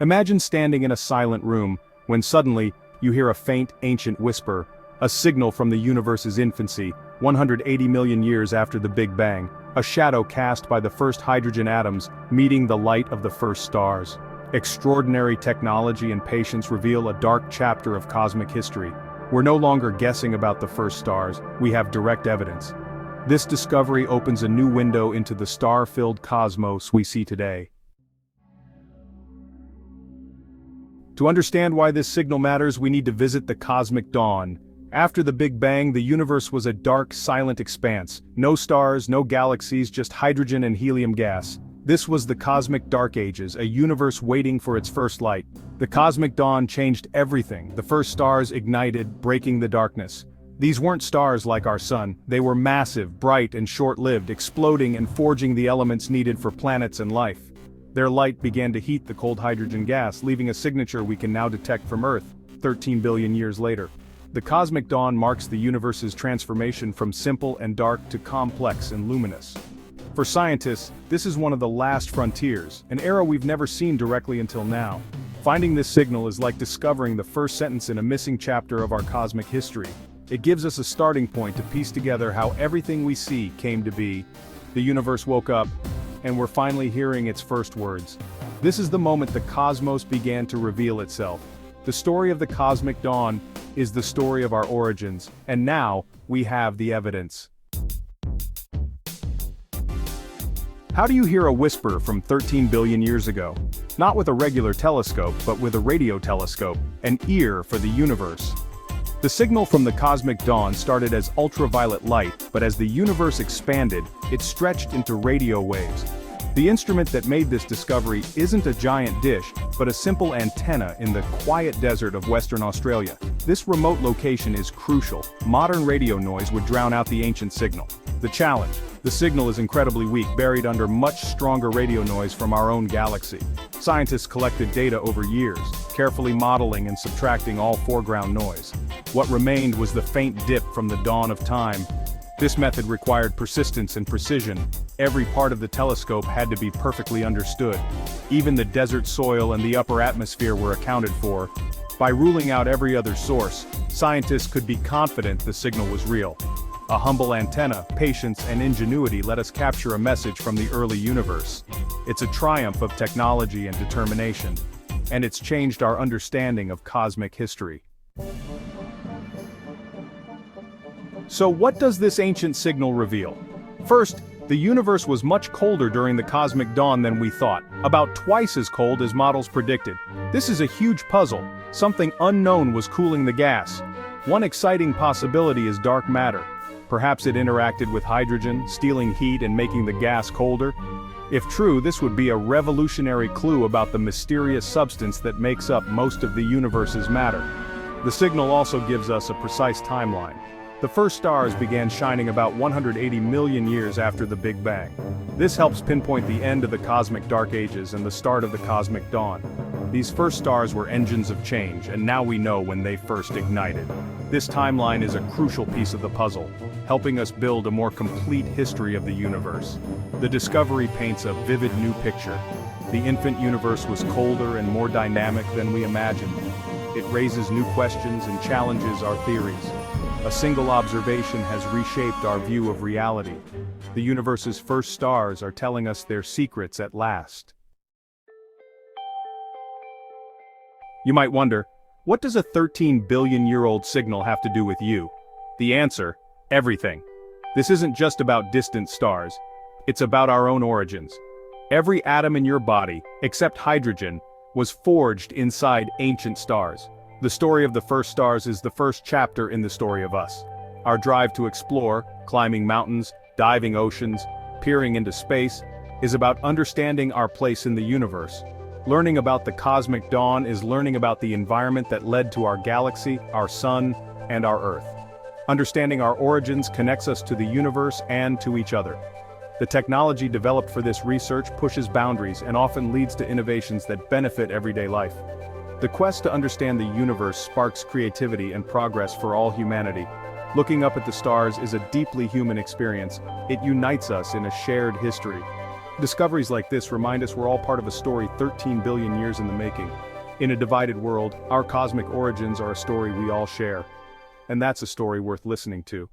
Imagine standing in a silent room, when suddenly, you hear a faint, ancient whisper, a signal from the universe's infancy, 180 million years after the Big Bang, a shadow cast by the first hydrogen atoms meeting the light of the first stars. Extraordinary technology and patience reveal a dark chapter of cosmic history. We're no longer guessing about the first stars, we have direct evidence. This discovery opens a new window into the star-filled cosmos we see today. To understand why this signal matters, we need to visit the cosmic dawn. After the Big Bang, the universe was a dark, silent expanse. No stars, no galaxies, just hydrogen and helium gas. This was the cosmic dark ages, a universe waiting for its first light. The cosmic dawn changed everything. The first stars ignited, breaking the darkness. These weren't stars like our sun. They were massive, bright, and short-lived, exploding and forging the elements needed for planets and life. Their light began to heat the cold hydrogen gas, leaving a signature we can now detect from Earth, 13 billion years later. The cosmic dawn marks the universe's transformation from simple and dark to complex and luminous. For scientists, this is one of the last frontiers, an era we've never seen directly until now. Finding this signal is like discovering the first sentence in a missing chapter of our cosmic history. It gives us a starting point to piece together how everything we see came to be. The universe woke up, and we're finally hearing its first words. This is the moment the cosmos began to reveal itself. The story of the cosmic dawn is the story of our origins, and now, we have the evidence. How do you hear a whisper from 13 billion years ago? Not with a regular telescope, but with a radio telescope, an ear for the universe. The signal from the cosmic dawn started as ultraviolet light, but as the universe expanded, it stretched into radio waves. The instrument that made this discovery isn't a giant dish, but a simple antenna in the quiet desert of Western Australia. This remote location is crucial. Modern radio noise would drown out the ancient signal. The challenge: the signal is incredibly weak, buried under much stronger radio noise from our own galaxy. Scientists collected data over years, carefully modeling and subtracting all foreground noise. What remained was the faint dip from the dawn of time. This method required persistence and precision. Every part of the telescope had to be perfectly understood. Even the desert soil and the upper atmosphere were accounted for. By ruling out every other source, scientists could be confident the signal was real. A humble antenna, patience, and ingenuity let us capture a message from the early universe. It's a triumph of technology and determination. And it's changed our understanding of cosmic history. So what does this ancient signal reveal? First, the universe was much colder during the cosmic dawn than we thought, about twice as cold as models predicted. This is a huge puzzle. Something unknown was cooling the gas. One exciting possibility is dark matter. Perhaps it interacted with hydrogen, stealing heat and making the gas colder. If true, this would be a revolutionary clue about the mysterious substance that makes up most of the universe's matter. The signal also gives us a precise timeline. The first stars began shining about 180 million years after the Big Bang. This helps pinpoint the end of the cosmic dark ages and the start of the cosmic dawn. These first stars were engines of change, and now we know when they first ignited. This timeline is a crucial piece of the puzzle, helping us build a more complete history of the universe. The discovery paints a vivid new picture. The infant universe was colder and more dynamic than we imagined. It raises new questions and challenges our theories. A single observation has reshaped our view of reality. The universe's first stars are telling us their secrets at last. You might wonder, what does a 13-billion-year-old signal have to do with you? The answer: everything. This isn't just about distant stars. It's about our own origins. Every atom in your body, except hydrogen, was forged inside ancient stars. The story of the first stars is the first chapter in the story of us. Our drive to explore, climbing mountains, diving oceans, peering into space, is about understanding our place in the universe. Learning about the cosmic dawn is learning about the environment that led to our galaxy, our sun, and our Earth. Understanding our origins connects us to the universe and to each other. The technology developed for this research pushes boundaries and often leads to innovations that benefit everyday life. The quest to understand the universe sparks creativity and progress for all humanity. Looking up at the stars is a deeply human experience. It unites us in a shared history. Discoveries like this remind us we're all part of a story 13 billion years in the making. In a divided world, our cosmic origins are a story we all share. And that's a story worth listening to.